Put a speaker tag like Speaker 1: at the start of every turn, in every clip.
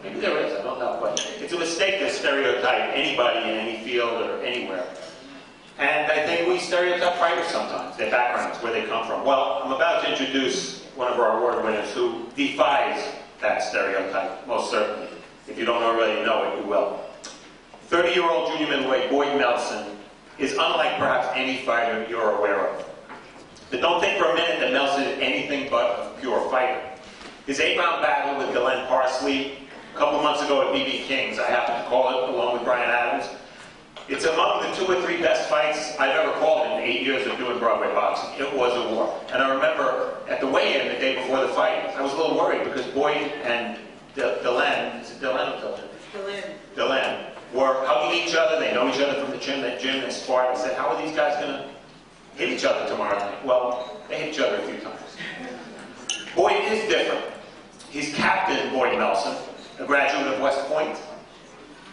Speaker 1: Maybe there is, I don't know, but it's a mistake to stereotype anybody in any field or anywhere. And I think we stereotype fighters sometimes, their backgrounds, where they come from. Well, I'm about to introduce one of our award winners who defies that stereotype, most certainly. If you don't already know it, you will. 30-year-old junior middleweight Boyd Melson is unlike perhaps any fighter you're aware of. But don't think for a minute that Melson is anything but a pure fighter. His 8-round battle with Glenn Parsley a couple months ago at BB King's, I happen to call it, along with Brian Adams, it's among the 2 or 3 best fights I've ever called in 8 years of doing Broadway boxing. It was a war. And I remember at the weigh-in the day before the fight, I was a little worried because Boyd and Delenn, is it Delenn or Delenn? Delenn were hugging each other. They know each other from the gym. They sparred. I said, how are these guys going to hit each other tomorrow night? Well, they hit each other a few times. Boyd is different. He's Captain Boyd Melson, a graduate of West Point,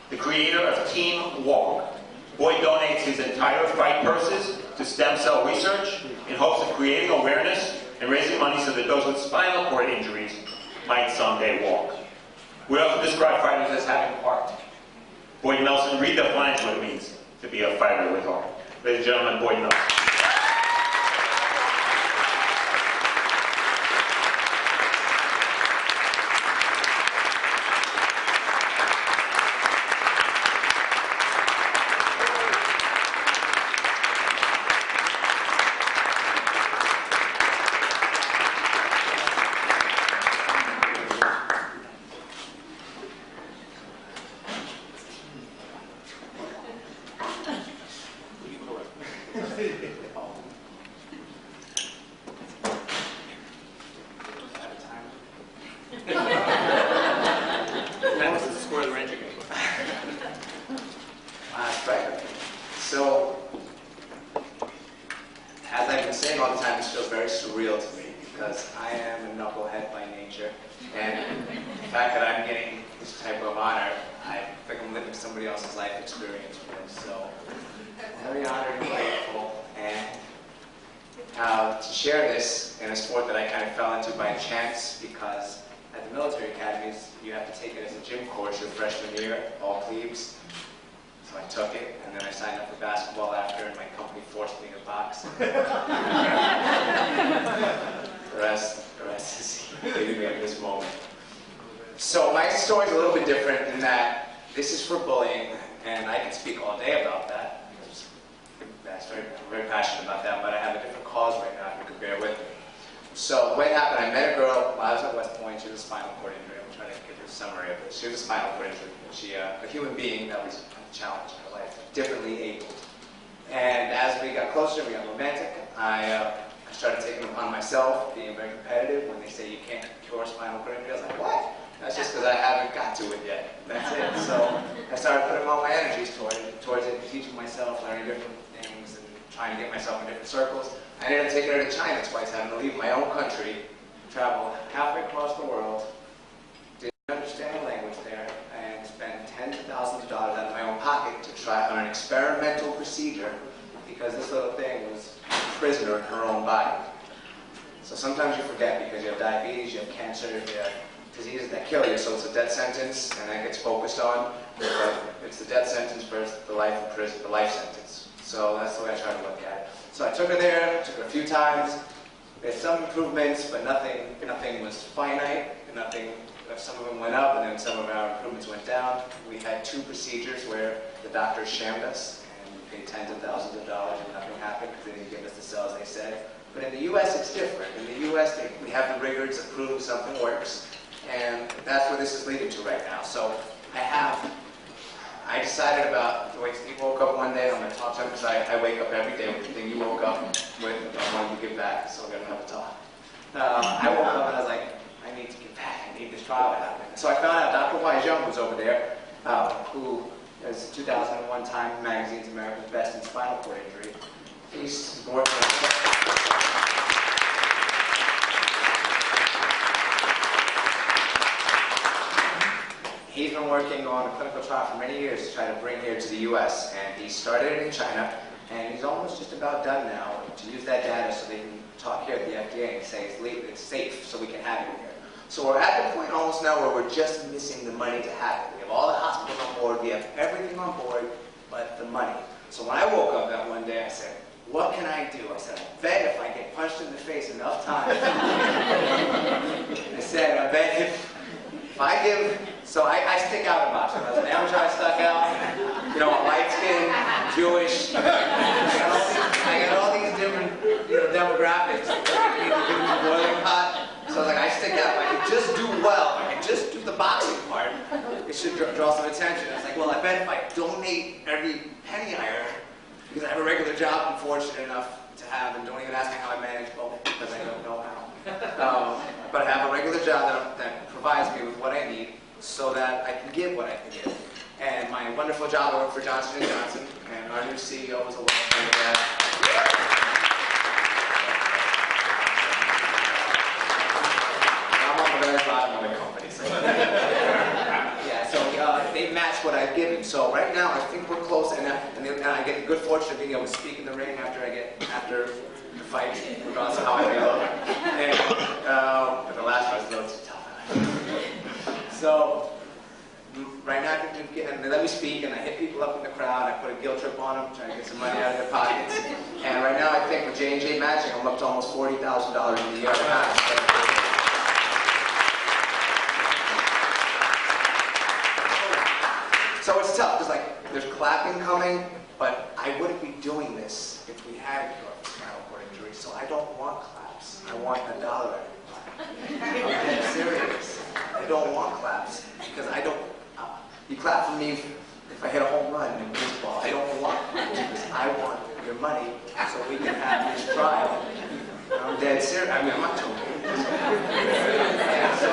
Speaker 1: the creator of Team Walk. Boyd donates his entire fight purses to stem cell research in hopes of creating awareness and raising money so that those with spinal cord injuries might someday walk. We also describe fighters as having heart. Boyd Melson redefines what it means to be a fighter with heart. Ladies and gentlemen, Boyd Melson.
Speaker 2: So, as I've been saying all the time, this feels very surreal to me because I am a knucklehead by nature, and the fact that I'm getting this type of honor, I think I'm living somebody else's life experience with. So, I'm very honored and grateful, and to share this in a sport that I kind of fell into by chance because at the military academies, you have to take it as a gym course your freshman year, all plebes. So I took it, and then I signed up for basketball after, and my company forced me to box. the rest is leading me at this moment. So my story is a little bit different in that this is for bullying, and I can speak all day about that. I'm very passionate about that, but I have a different cause right now, if you could bear with me. So what happened, I met a girl while I was at West Point. She was a spinal cord injury. I'm trying to give you a summary of it. She was a spinal cord injury. She, a human being that was a challenge in her life, differently abled. And as we got closer, we got romantic, I started taking it upon myself, being very competitive. When they say you can't cure spinal cord injury, I was like, what? That's just because I haven't got to it yet. That's it. So I started putting all my energies towards it, teaching myself, learning different things, and trying to get myself in different circles. I ended up taking her to China twice, having to leave my own country, travel halfway across the world, didn't understand the language there, and spend tens of thousands of dollars out of my own pocket to try on an experimental procedure because this little thing was a prisoner in her own body. So sometimes you forget because you have diabetes, you have cancer, you have diseases that kill you, so it's a death sentence, and that gets focused on, but it's the death sentence versus the life in prison, the life sentence. So that's the way I try to look at it. So I took her there, took her a few times. There's some improvements, but nothing was finite. Some of them went up, and then some of our improvements went down. We had 2 procedures where the doctors shammed us, and we paid tens of thousands of dollars, and nothing happened because they didn't give us the cells they said. But in the U.S., it's different. In the U.S., we have the rigors of proving something works, and that's where this is leading to right now. So I decided about the way Steve woke up one day. I'm going to talk to him because I wake up every day with the thing you woke up with. I wanted to give back, so we're going to have a talk. I woke up and I was like, I need to give back. I need this trial to happen. So I found out Dr. Wise Young was over there, who is 2001 Time Magazine's America's Best in Spinal Cord Injury. He's been working on He's been working on a clinical trial for many years to try to bring here to the U.S. And he started it in China, and he's almost just about done now to use that data so they can talk here at the FDA and say it's safe so we can have it here. So we're at the point almost now where we're just missing the money to have it. We have all the hospitals on board, we have everything on board, but the money. So when I woke up that one day, I said, what can I do? I said, I bet if I get punched in the face enough times. I said, I bet if I give, so I stick out in boxing. As an amateur, I stuck out. You know, I'm light skinned, Jewish. I got all these different, demographics. Boiling pot. So I was like, I stick out. If I could just do well, if I could just do the boxing part, it should draw some attention. I was like, well, I bet if I donate every penny I earn, because I have a regular job I'm fortunate enough to have, and don't even ask me how I manage both, because I don't know how. But I have a regular job that provides me with what I need so that I can give what I can give. And my wonderful job, I work for Johnson & Johnson, and our new CEO is a wonderful friend of that. I'm on the very bottom of the company. So. Yeah, so they match what I've given. So right now, I think we're close, and I get the good fortune of being able to speak in the ring after the fight, regardless of how I feel. And but the last one's a little too tough. So right now, and they let me speak, and I hit people up in the crowd. I put a guilt trip on them, trying to get some money out of their pockets. And right now, I think with J&J matching, I'm up to almost $40,000 in a year and a half. So it's tough, because there's clapping coming, but I wouldn't be doing this if we had spinal cord injury. So I don't want claps. I want $1 every clap. I'm dead serious. I don't want claps, because I don't. You clap for me if I hit a home run in baseball. I don't want claps, because I want your money so we can have this trial. I'm dead serious. I mean, I'm not joking. And so,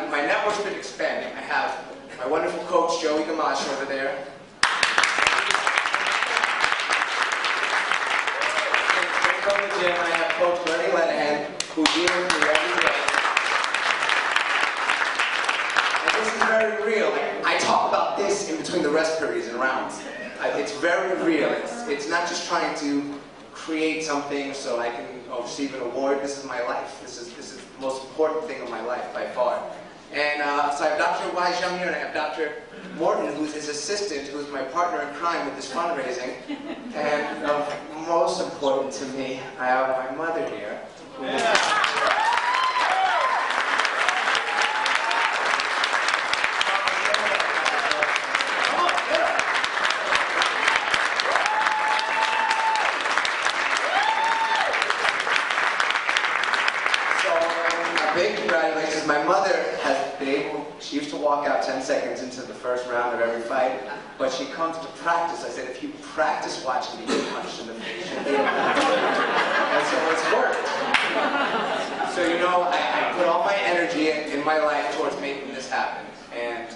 Speaker 2: my network's been expanding. I have my wonderful coach, Joey Gamache, over there. From the gym, I have Coach Bernie Lenahan, who deals with me every day. And this is very real. I talk about this in between the rest periods and rounds. It's very real. It's not just trying to create something so I can receive an award. This is my life. This is the most important thing in my life by far. And so I have Dr. Wise Young here, and I have Dr. Morton, who's his assistant, who's my partner in crime with this fundraising. And most important to me, I have my mother here. Big congratulations. My mother has been able, she used to walk out 10 seconds into the first round of every fight, but she comes to practice. I said, if you practice watching me get punched in the face, you'll be able to. And so it's worked. So I put all my energy in my life towards making this happen. And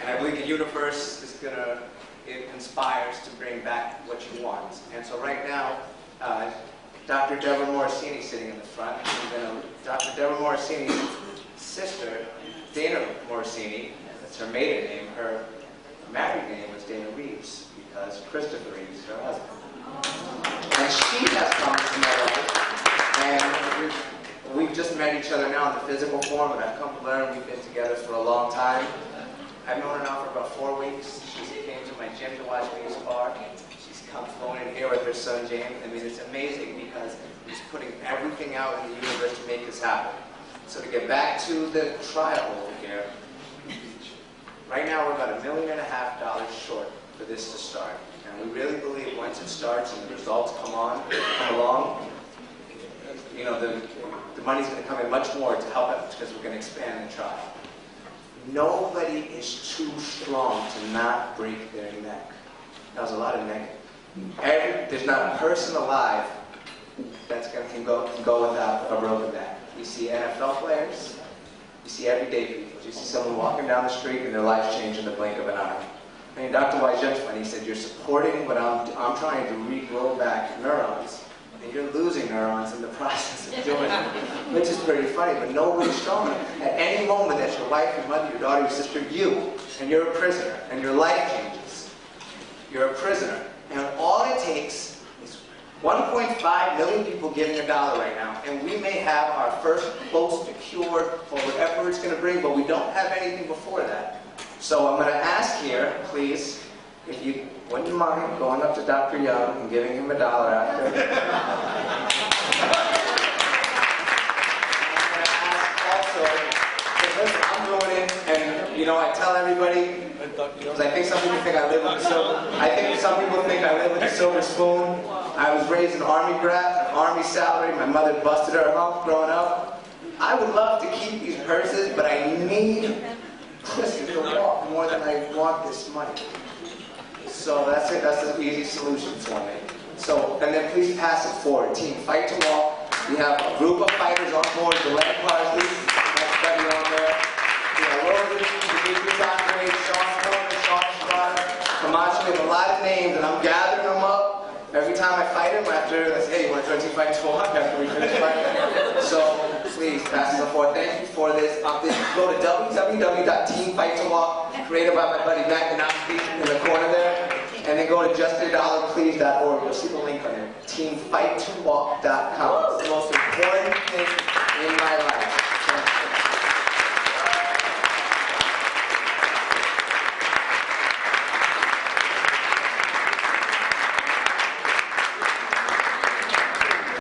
Speaker 2: I believe the universe is it conspires to bring back what you want. And so right now, Dr. Deborah Morosini sitting in the front. And Dr. Deborah Morosini's sister, Dana Morosini, that's her maiden name. Her married name was Dana Reeves, because Christopher Reeves is her husband. And she has come to my life. And we've just met each other now in the physical form, and I've come to learn we've been together for a long time. I've known her now for about 4 weeks. She came to my gym to watch me spar. Come flown in here with her son James. I mean, it's amazing because he's putting everything out in the universe to make this happen. So to get back to the trial over here, right now we're about $1.5 million short for this to start. And we really believe once it starts and the results come along, the money's going to come in much more to help us, because we're going to expand the trial. Nobody is too strong to not break their neck. That was a lot of neck. There's not a person alive that can go without a broken neck. You see NFL players, you see everyday people. You see someone walking down the street and their life changed in the blink of an eye. I mean, Dr. Wajem's funny. He said, you're supporting what I'm trying to regrow back neurons, and you're losing neurons in the process of doing it, which is pretty funny, but nobody's strong enough. At any moment, that's your wife, your mother, your daughter, your sister, and you're a prisoner, and your life changes. You're a prisoner. And all it takes is 1.5 million people giving $1 right now, and we may have our first close to cure or whatever it's going to bring, but we don't have anything before that. So I'm going to ask here, please, if you wouldn't mind going up to Dr. Young and giving him $1 after. I'm going to ask also, because I'm doing it, and you know, I tell everybody, because I think some people think I live with a silver. I think some people think I live with a silver spoon. I was raised an Army brat, Army salary. My mother busted her hump growing up. I would love to keep these purses, but I need pussy to walk more than I want this money. So that's it. That's the easy solution for me. So, and then please pass it forward. Team Fight to Walk. We have a group of fighters on board. Delaney Parsley, that's Betty on there. We have Rosie, Dimitri Andre, Sean Porter, Sean Strotter, Camacho. We have a lot of names, and I'm gathering them up. Every time I fight him, after I say, hey, you want to join Team Fight to Walk after we finish fighting? So please pass it forward. Thank you for this. Go to www.teamfighttowalk, created by my buddy Matt Ganowski in the corner there. And then go to justadollarplease.org. You'll see the link on there. Teamfighttowalk.com.